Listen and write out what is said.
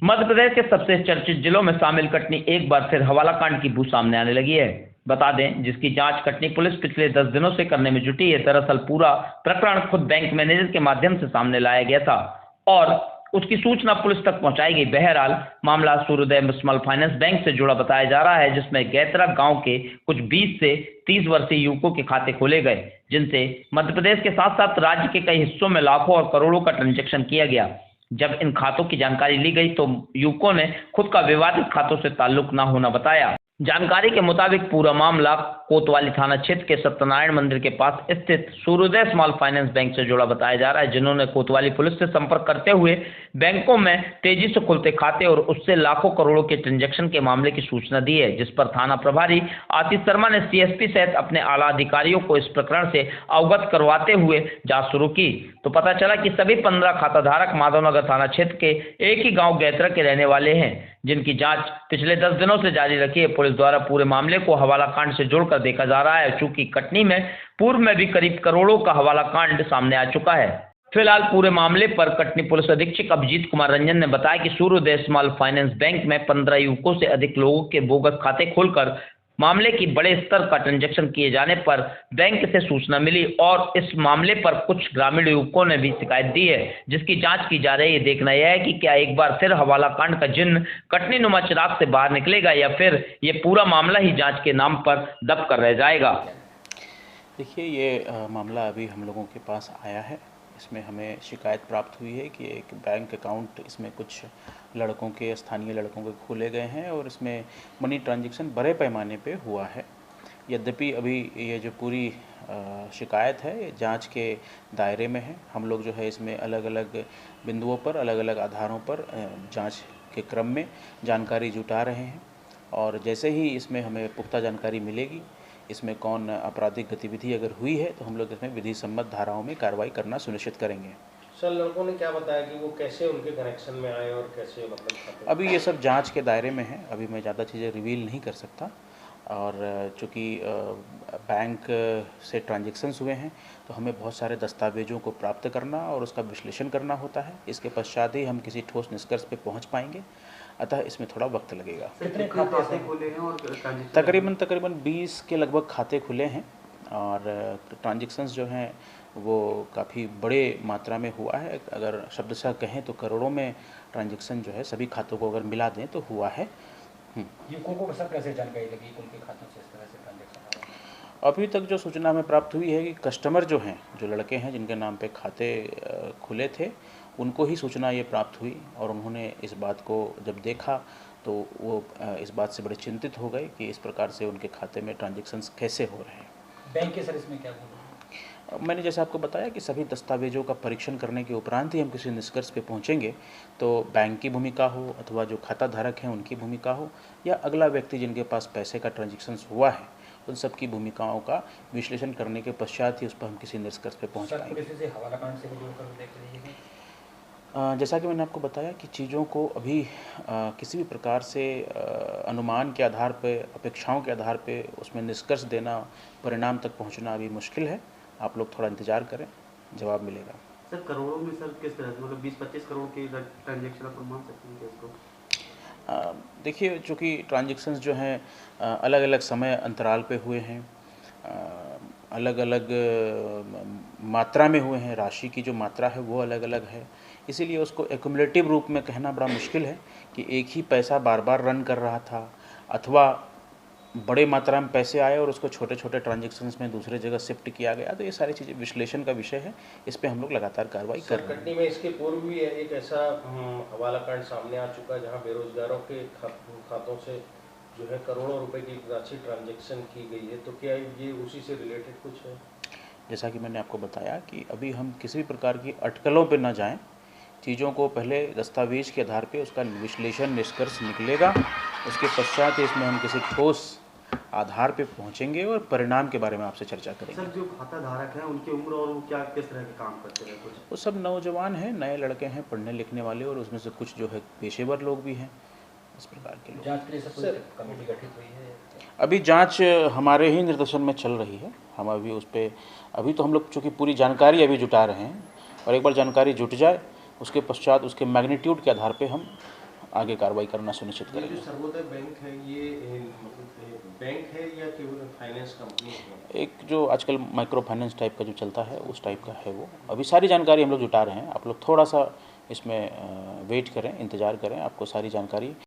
मध्य प्रदेश के सबसे चर्चित जिलों में शामिल कटनी एक बार फिर हवाला कांड की बू सामने आने लगी है। बता दें, जिसकी जांच कटनी पुलिस पिछले 10 दिनों से करने में जुटी है। दरअसल पूरा प्रकरण खुद बैंक मैनेजर के माध्यम से सामने लाया गया था और उसकी सूचना पुलिस तक पहुंचाई गई। बहरहाल मामला सूर्योदय स्मॉल फाइनेंस बैंक से जुड़ा बताया जा रहा है, जिसमें गैतरा गांव के कुछ 20 से 30 वर्षीय युवकों के खाते खोले गए, जिनसे मध्य प्रदेश के साथ साथ राज्य के कई हिस्सों में लाखों और करोड़ों का ट्रांजैक्शन किया गया। जब इन खातों की जानकारी ली गई तो युवकों ने खुद का विवादित खातों से ताल्लुक न होना बताया। जानकारी के मुताबिक पूरा मामला कोतवाली थाना क्षेत्र के सत्यनारायण मंदिर के पास स्थित सूर्योदय स्मॉल फाइनेंस बैंक से जुड़ा बताया जा रहा है, जिन्होंने कोतवाली पुलिस से संपर्क करते हुए बैंकों में तेजी से खुलते खाते और उससे लाखों करोड़ों के ट्रांजैक्शन के मामले की सूचना दी है, जिस पर थाना प्रभारी आतिश शर्मा ने सीएसपी सहित अपने आला अधिकारियों को इस प्रकरण से अवगत करवाते हुए जांच शुरू की। तो पता चला कि सभी 15 खाताधारक माधवनगर थाना क्षेत्र के एक ही गांव गैतरा के रहने वाले हैं, जिनकी जांच पिछले 10 दिनों से जारी रखी है। पुलिस द्वारा पूरे मामले को हवाला कांड से जोड़कर देखा जा रहा है, चूंकि कटनी में पूर्व में भी करीब करोड़ों का हवाला कांड सामने आ चुका है। फिलहाल पूरे मामले पर कटनी पुलिस अधीक्षक अभिजीत कुमार रंजन ने बताया कि सूर्योदय स्मॉल फाइनेंस बैंक में 15 युवकों से अधिक लोगों के बोगस खाते खोलकर मामले की बड़े स्तर का ट्रांजैक्शन किए जाने पर बैंक से सूचना मिली और इस मामले पर कुछ ग्रामीण युवकों ने भी शिकायत दी है, जिसकी जांच की जा रही है। देखना यह है कि क्या एक बार फिर हवाला कांड का जिन्न कटनी नुमा चिराग से बाहर निकलेगा या फिर ये पूरा मामला ही जांच के नाम पर दब कर रह जाएगा। देखिए, ये मामला अभी हम लोगों के पास आया है। इसमें हमें शिकायत प्राप्त हुई है कि एक बैंक अकाउंट इसमें कुछ लड़कों के, स्थानीय लड़कों के खोले गए हैं और इसमें मनी ट्रांजैक्शन बड़े पैमाने पे हुआ है। यद्यपि अभी ये जो पूरी शिकायत है ये जांच के दायरे में है। हम लोग जो है इसमें अलग अलग बिंदुओं पर, अलग अलग आधारों पर जांच के क्रम में जानकारी जुटा रहे हैं और जैसे ही इसमें हमें पुख्ता जानकारी मिलेगी, इसमें कौन आपराधिक गतिविधि अगर हुई है तो हम लोग इसमें विधि सम्मत धाराओं में कार्रवाई करना सुनिश्चित करेंगे। सर, लड़कों ने क्या बताया कि वो कैसे उनके कनेक्शन में आए और कैसे मतलब अभी ये सब जांच के दायरे में है। अभी मैं ज़्यादा चीज़ें रिवील नहीं कर सकता और चूँकि बैंक से ट्रांजैक्शंस हुए हैं तो हमें बहुत सारे दस्तावेज़ों को प्राप्त करना और उसका विश्लेषण करना होता है। इसके पश्चात ही हम किसी ठोस निष्कर्ष पे पहुंच पाएंगे, अतः इसमें थोड़ा वक्त लगेगा। कितने खाते खुले हैं और तकरीबन 20 के लगभग खाते खुले हैं और ट्रांजैक्शंस जो हैं वो काफ़ी बड़े मात्रा में हुआ है। अगर शब्दशः कहें तो करोड़ों में ट्रांजैक्शन जो है सभी खातों को अगर मिला दें तो हुआ है। युवकों को सर कैसे जानकारी लगी कि उनके खातों से इस तरह से ट्रांजैक्शन हो रहा है? अभी तक जो सूचना हमें प्राप्त हुई है कि कस्टमर जो हैं, जो लड़के हैं जिनके नाम पे खाते खुले थे, उनको ही सूचना ये प्राप्त हुई और उन्होंने इस बात को जब देखा तो वो इस बात से बड़े चिंतित हो गए कि इस प्रकार से उनके खाते में ट्रांजैक्शंस कैसे हो रहे हैं। बैंक के सर इसमें क्या बोल? मैंने जैसे आपको बताया कि सभी दस्तावेजों का परीक्षण करने के उपरांत ही हम किसी निष्कर्ष पे पहुंचेंगे। तो बैंक की भूमिका हो अथवा जो खाता धारक हैं उनकी भूमिका हो या अगला व्यक्ति जिनके पास पैसे का ट्रांजैक्शंस हुआ है, उन सब की भूमिकाओं का विश्लेषण करने के पश्चात ही उस पर हम किसी निष्कर्ष पे पहुँच पाएंगे। जैसा कि मैंने आपको बताया कि चीज़ों को अभी किसी भी प्रकार से अनुमान के आधार पे, अपेक्षाओं के आधार पे उसमें निष्कर्ष देना, परिणाम तक पहुंचना अभी मुश्किल है। आप लोग थोड़ा इंतज़ार करें, जवाब मिलेगा। सर, करोड़ों में सर किस तरह से, मतलब 20-25 करोड़ के ट्रांजैक्शन आप मान सकते हैं इसको? देखिए, चूँकि ट्रांजैक्शंस जो हैं अलग अलग समय अंतराल पे हुए हैं, अलग अलग मात्रा में हुए हैं, राशि की जो मात्रा है वो अलग अलग है, इसीलिए उसको एक्युमुलेटिव रूप में कहना बड़ा मुश्किल है कि एक ही पैसा बार बार रन कर रहा था अथवा बड़े मात्रा में पैसे आए और उसको छोटे छोटे ट्रांजैक्शंस में दूसरे जगह शिफ्ट किया गया। तो ये सारी चीज़ें विश्लेषण का विषय है, इस पे हम लोग लगातार कार्रवाई कर रहे हैं। कटनी में इसके पूर्व भी एक ऐसा हवाला कांड सामने आ चुका है जहां बेरोजगारों के खातों से जो है करोड़ों रुपए की राशि ट्रांजैक्शन की गई है, तो क्या ये उसी से रिलेटेड कुछ है? जैसा कि मैंने आपको बताया कि अभी हम किसी भी प्रकार की अटकलों पर न जाएँ। चीज़ों को पहले दस्तावेज के आधार पे उसका विश्लेषण, निष्कर्ष निकलेगा, उसके पश्चात इसमें हम किसी ठोस आधार पे पहुंचेंगे और परिणाम के बारे में आपसे चर्चा करेंगे। सर, जो खाता धारक हैं उनकी उम्र और वो क्या किस तरह के काम करते हैं? कुछ वो सब नौजवान हैं, नए लड़के हैं, पढ़ने लिखने वाले, और उसमें से कुछ जो है पेशेवर लोग भी हैं, इस प्रकार के लोग। जांच के लिए सर कमेटी गठित हुई है? अभी जांच हमारे ही निर्देशन में चल रही है। हम अभी उस पर अभी तो हम लोग चूँकि पूरी जानकारी अभी जुटा रहे हैं और एक बार जानकारी जुट जाए उसके पश्चात उसके मैग्नीट्यूड के आधार पे हम आगे कार्रवाई करना सुनिश्चित ये करेंगे। जो सर्वोदय बैंक है ये मतलब बैंक है या केवल फाइनेंस कंपनी है? एक जो आजकल माइक्रो फाइनेंस टाइप का जो चलता है उस टाइप का है वो। अभी सारी जानकारी हम लोग जुटा रहे हैं, आप लोग थोड़ा सा इसमें वेट करें, इंतज़ार करें, आपको सारी जानकारी